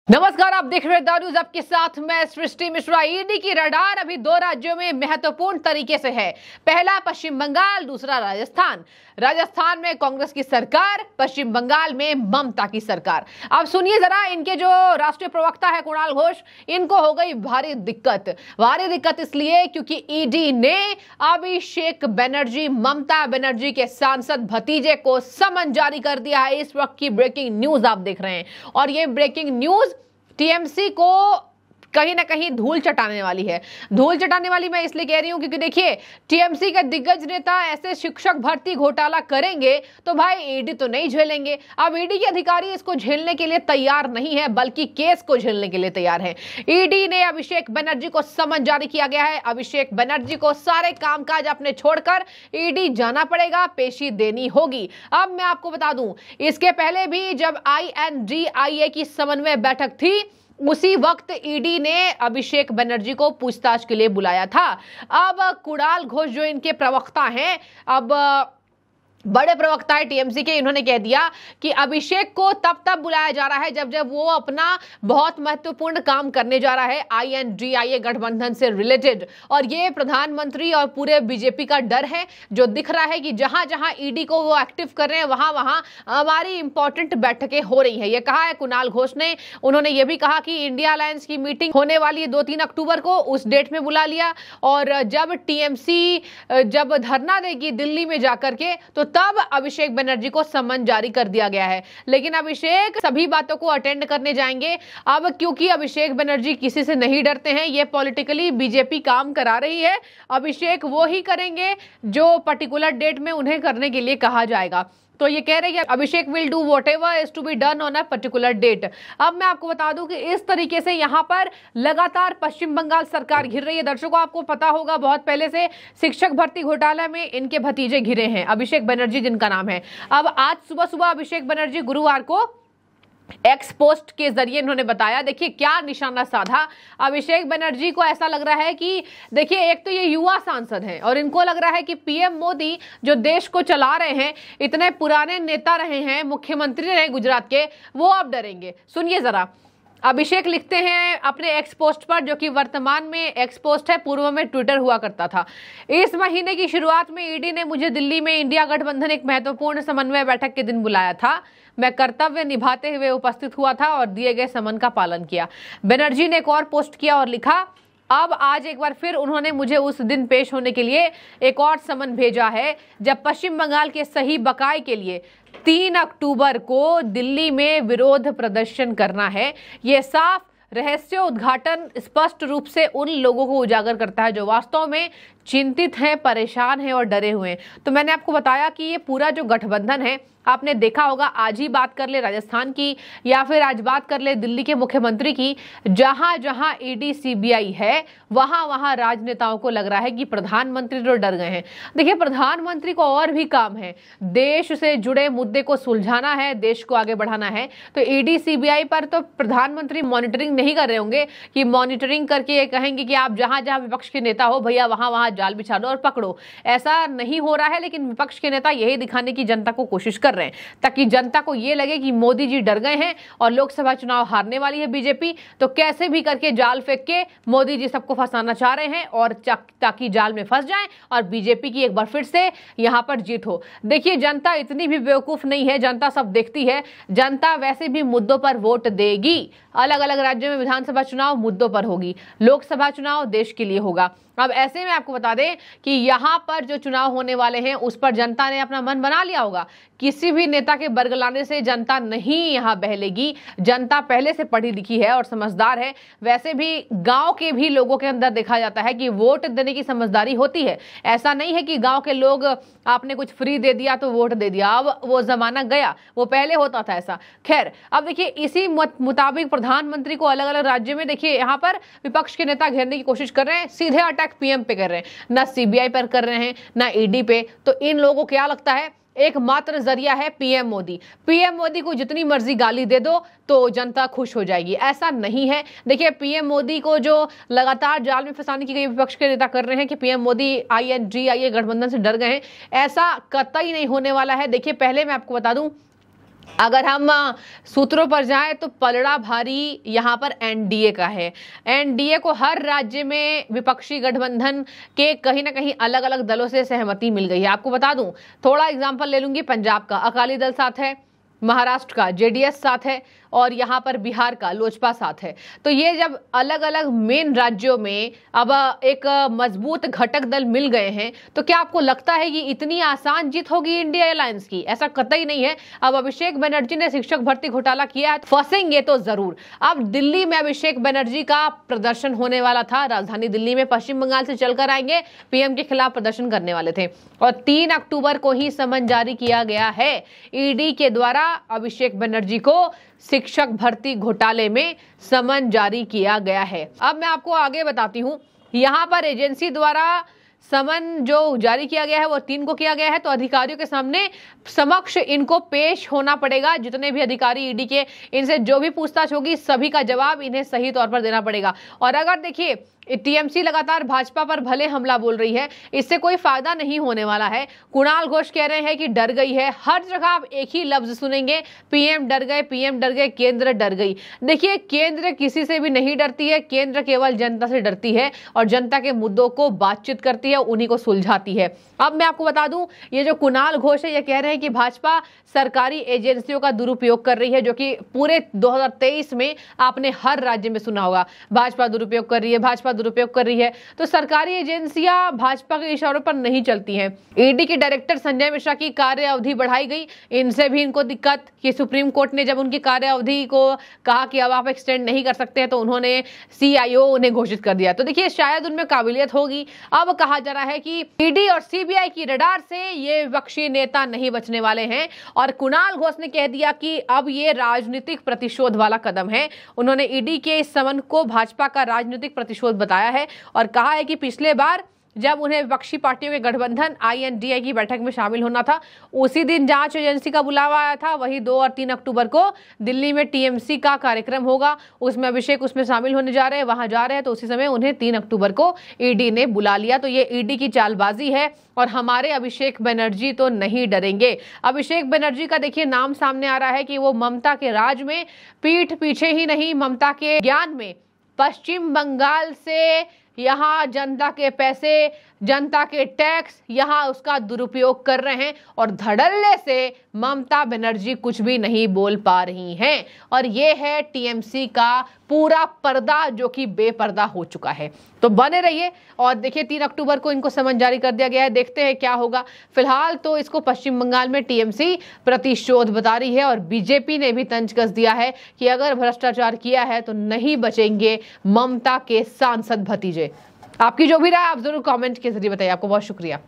नमस्कार, आप देख रहे हैं द न्यूज़। आपके साथ मैं सृष्टि मिश्रा। ईडी की रडार अभी दो राज्यों में महत्वपूर्ण तरीके से है। पहला पश्चिम बंगाल, दूसरा राजस्थान। राजस्थान में कांग्रेस की सरकार, पश्चिम बंगाल में ममता की सरकार। अब सुनिए जरा, इनके जो राष्ट्रीय प्रवक्ता है कुणाल घोष, इनको हो गई भारी दिक्कत इसलिए क्योंकि ईडी ने अभिषेक बनर्जी, ममता बनर्जी के सांसद भतीजे को समन जारी कर दिया है। इस वक्त की ब्रेकिंग न्यूज आप देख रहे हैं और ये ब्रेकिंग न्यूज टीएमसी को कहीं ना कहीं धूल चटाने वाली है। धूल चटाने वाली मैं इसलिए कह रही हूं क्योंकि देखिए, टीएमसी के दिग्गज नेता ऐसे शिक्षक भर्ती घोटाला करेंगे तो भाई ईडी तो नहीं झेलेंगे। अब ईडी के अधिकारी इसको झेलने के लिए तैयार नहीं है, बल्कि केस को झेलने के लिए तैयार है। ईडी ने अभिषेक बनर्जी को समन जारी किया गया है। अभिषेक बनर्जी को सारे कामकाज अपने छोड़कर ईडी जाना पड़ेगा, पेशी देनी होगी। अब मैं आपको बता दूं, इसके पहले भी जब INDIA की समन्वय बैठक थी, उसी वक्त ईडी ने अभिषेक बनर्जी को पूछताछ के लिए बुलाया था। अब कुणाल घोष जो इनके प्रवक्ता हैं, अब बड़े प्रवक्ता है टीएमसी के, इन्होंने कह दिया कि अभिषेक को तब बुलाया जा रहा है जब वो अपना बहुत महत्वपूर्ण काम करने जा रहा है INDIA गठबंधन से रिलेटेड। और ये प्रधानमंत्री और पूरे बीजेपी का डर है, जो दिख रहा है कि जहां जहां ईडी को वो एक्टिव कर रहे हैं वहां वहां हमारी इंपॉर्टेंट बैठकें हो रही है। ये कहा है कुणाल घोष ने। उन्होंने ये भी कहा कि इंडिया अलायंस की मीटिंग होने वाली है 2-3 अक्टूबर को, उस डेट में बुला लिया। और जब टीएमसी जब धरना देगी दिल्ली में जाकर के, तो तब अभिषेक बनर्जी को समन जारी कर दिया गया है। लेकिन अभिषेक सभी बातों को अटेंड करने जाएंगे। अब क्योंकि अभिषेक बनर्जी किसी से नहीं डरते हैं, ये पॉलिटिकली बीजेपी काम करा रही है, अभिषेक वो ही करेंगे जो पर्टिकुलर डेट में उन्हें करने के लिए कहा जाएगा। तो ये कह रहे हैं कि Abhishek will do whatever is to be done on a particular date. अब मैं आपको बता दूं कि इस तरीके से यहाँ पर लगातार पश्चिम बंगाल सरकार घिर रही है। दर्शकों, आपको पता होगा बहुत पहले से शिक्षक भर्ती घोटाला में इनके भतीजे घिरे हैं, अभिषेक बनर्जी जिनका नाम है। अब आज सुबह अभिषेक बनर्जी गुरुवार को एक्स पोस्ट के जरिए इन्होंने बताया, देखिए क्या निशाना साधा। अभिषेक बनर्जी को ऐसा लग रहा है कि देखिए, एक तो ये युवा सांसद हैं और इनको लग रहा है कि पीएम मोदी जो देश को चला रहे हैं, इतने पुराने नेता रहे हैं, मुख्यमंत्री रहे गुजरात के, वो अब डरेंगे। सुनिए जरा, अभिषेक लिखते हैं अपने एक्स पोस्ट पर, जो कि वर्तमान में एक्स पोस्ट है, पूर्व में ट्विटर हुआ करता था। इस महीने की शुरुआत में ईडी ने मुझे दिल्ली में इंडिया गठबंधन एक महत्वपूर्ण समन्वय बैठक के दिन बुलाया था। मैं कर्तव्य निभाते हुए उपस्थित हुआ था और दिए गए समन का पालन किया। बनर्जी ने एक और पोस्ट किया और लिखा, अब आज एक बार फिर उन्होंने मुझे उस दिन पेश होने के लिए एक और समन भेजा है जब पश्चिम बंगाल के सही बकाए के लिए 3 अक्टूबर को दिल्ली में विरोध प्रदर्शन करना है। ये साफ रहस्य उद्घाटन स्पष्ट रूप से उन लोगों को उजागर करता है जो वास्तव में चिंतित हैं, परेशान हैं और डरे हुए हैं। तो मैंने आपको बताया कि ये पूरा जो गठबंधन है, आपने देखा होगा, आज ही बात कर ले राजस्थान की या फिर आज बात कर ले दिल्ली के मुख्यमंत्री की, जहां जहां ईडी सीबीआई है वहां वहां राजनेताओं को लग रहा है कि प्रधानमंत्री तो डर गए हैं। देखिए, प्रधानमंत्री को और भी काम है, देश से जुड़े मुद्दे को सुलझाना है, देश को आगे बढ़ाना है। तो ईडी सीबीआई पर तो प्रधानमंत्री मॉनिटरिंग नहीं कर रहे होंगे कि मॉनिटरिंग करके ये कहेंगे कि आप जहां जहां विपक्ष के नेता हो भैया वहां वहां जाल बिछा दो और पकड़ो। ऐसा नहीं हो रहा है, लेकिन विपक्ष के नेता यही दिखाने की जनता को कोशिश कर रहे हैं ताकि जनता को ये लगे कि मोदी जी डर गए हैं और लोकसभा चुनाव हारने वाली है बीजेपी, तो कैसे भी करके जाल फेंक के मोदी जी सबको फंसाना चाह रहे हैं और ताकि जाल में फंस जाएं और बीजेपी की एक बार फिर से यहां पर जीत हो। देखिए, जनता इतनी भी बेवकूफ नहीं है, जनता सब देखती है। जनता वैसे भी मुद्दों पर वोट देगी। अलग अलग राज्यों में विधानसभा चुनाव मुद्दों पर होगी, लोकसभा चुनाव देश के लिए होगा। अब ऐसे में आपको बता दें कि यहां पर जो चुनाव होने वाले हैं उस पर जनता ने अपना मन बना लिया होगा। किसी भी नेता के बरगलाने से जनता नहीं यहां बहलेगी। जनता पहले से पढ़ी लिखी है और समझदार है। वैसे भी गांव के भी लोगों के अंदर देखा जाता है कि वोट देने की समझदारी होती है। ऐसा नहीं है कि गांव के लोग आपने कुछ फ्री दे दिया तो वोट दे दिया, अब वो जमाना गया, वो पहले होता था ऐसा। खैर, अब देखिए, इसी मुताबिक प्रधानमंत्री को अलग अलग राज्यों में देखिए यहाँ पर विपक्ष के नेता घेरने की कोशिश कर रहे हैं। सीधे अटैक पीएम पे कर रहे हैं, ना सीबीआई पर कर रहे हैं, ना ईडी पे। तो इन लोगों को क्या लगता है, एकमात्र जरिया है पीएम मोदी। पीएम मोदी को जितनी मर्जी गाली दे दो तो जनता खुश हो जाएगी। ऐसा नहीं है। देखिए, पीएम मोदी को जो लगातार जाल में फंसाने की विपक्ष के नेता कर रहे हैं कि पीएम मोदी INDIA गठबंधन से डर गए हैं, ऐसा कतई नहीं होने वाला है। देखिए, पहले मैं आपको बता दूं, अगर हम सूत्रों पर जाएं तो पलड़ा भारी यहां पर एनडीए का है। एनडीए को हर राज्य में विपक्षी गठबंधन के कहीं ना कहीं अलग अलग दलों से सहमति मिल गई है। आपको बता दूं, थोड़ा एग्जांपल ले लूंगी, पंजाब का अकाली दल साथ है, महाराष्ट्र का जेडीएस साथ है और यहाँ पर बिहार का लोजपा साथ है। तो ये जब अलग अलग मेन राज्यों में अब एक मजबूत घटक दल मिल गए हैं तो क्या आपको लगता है कि इतनी आसान जीत होगी इंडिया अलायंस की? ऐसा कतई नहीं है। अब अभिषेक बनर्जी ने शिक्षक भर्ती घोटाला किया है, फंसेंगे तो जरूर। अब दिल्ली में अभिषेक बनर्जी का प्रदर्शन होने वाला था, राजधानी दिल्ली में पश्चिम बंगाल से चलकर आएंगे, पीएम के खिलाफ प्रदर्शन करने वाले थे और 3 अक्टूबर को ही समन जारी किया गया है ईडी के द्वारा। अभिषेक बनर्जी को शिक्षक भर्ती घोटाले में समन जारी किया गया है। अब मैं आपको आगे बताती हूं, यहां पर एजेंसी द्वारा समन जो जारी किया गया है वो 3 को किया गया है, तो अधिकारियों के सामने समक्ष इनको पेश होना पड़ेगा। जितने भी अधिकारी ईडी के, इनसे जो भी पूछताछ होगी सभी का जवाब इन्हें सही तौर पर देना पड़ेगा। और अगर देखिए टीएमसी लगातार भाजपा पर भले हमला बोल रही है, इससे कोई फायदा नहीं होने वाला है। कुणाल घोष कह रहे हैं कि डर गई है। हर जगह आप एक ही लफ्ज सुनेंगे, पीएम डर गए, पीएम डर गए, केंद्र डर गई। देखिए केंद्र किसी से भी नहीं डरती है, केंद्र केवल जनता से डरती है और जनता के मुद्दों को बातचीत करती है, उन्हीं को सुलझाती है। अब मैं आपको बता दूं, ये जो कुणाल घोष है ये कह रहे हैं कि भाजपा सरकारी एजेंसियों का दुरुपयोग कर रही है, जो कि पूरे 2023 में आपने हर राज्य में सुना होगा, भाजपा दुरुपयोग कर रही है, भाजपा दुरुपयोग कर रही है। तो सरकारी एजेंसियां भाजपा के इशारों पर नहीं चलती हैं। ईडी के डायरेक्टर संजय मिश्रा की कार्य अवधि बढ़ाई गई, इनसे भी इनको दिक्कत कि सुप्रीम कोर्ट ने जब उनकी कार्य अवधि को कहा कि अब आप एक्सटेंड नहीं कर सकते हैं तो उन्होंने सीआईओ उन्हें घोषित कर दिया। तो देखिए शायद उनमें काबिलियत होगी। अब कहा जा रहा है कि ईडी और सीबीआई की रडार से ये विपक्षी नेता नहीं बचने वाले हैं और कुणाल घोष ने कह दिया कि अब ये राजनीतिक प्रतिशोध वाला कदम है। उन्होंने ईडी के इस समन को भाजपा का राजनीतिक प्रतिशोध बताया है और कहा है कि पिछले बार जब उन्हें विपक्षी पार्टियों के गठबंधन आईएनडीए की बैठक में शामिल होना था, उसी दिन जांच एजेंसी का बुलावा आया था। वही 2 और 3 अक्टूबर को दिल्ली में टीएमसी का कार्यक्रम होगा, उसमें अभिषेक उसमें शामिल होने जा रहे हैं, वहां जा रहे हैं, तो उसी समय उन्हें 3 अक्टूबर को ईडी ने बुला लिया। तो ये ईडी की चालबाजी है और हमारे अभिषेक बनर्जी तो नहीं डरेंगे। अभिषेक बनर्जी का देखिए नाम सामने आ रहा है कि वो ममता के राज में पीठ पीछे ही नहीं, ममता के ज्ञान में पश्चिम बंगाल से यहाँ जनता के पैसे, जनता के टैक्स, यहाँ उसका दुरुपयोग कर रहे हैं और धड़ल्ले से ममता बनर्जी कुछ भी नहीं बोल पा रही हैं। और ये है टीएमसी का पूरा पर्दा जो कि बेपर्दा हो चुका है। तो बने रहिए और देखिए 3 अक्टूबर को इनको समन जारी कर दिया गया है, देखते हैं क्या होगा। फिलहाल तो इसको पश्चिम बंगाल में टीएमसी प्रतिशोध बता रही है और बीजेपी ने भी तंज कस दिया है कि अगर भ्रष्टाचार किया है तो नहीं बचेंगे ममता के सांसद भतीजे। आपकी जो भी राय आप जरूर कमेंट के जरिए बताइए। आपको बहुत शुक्रिया।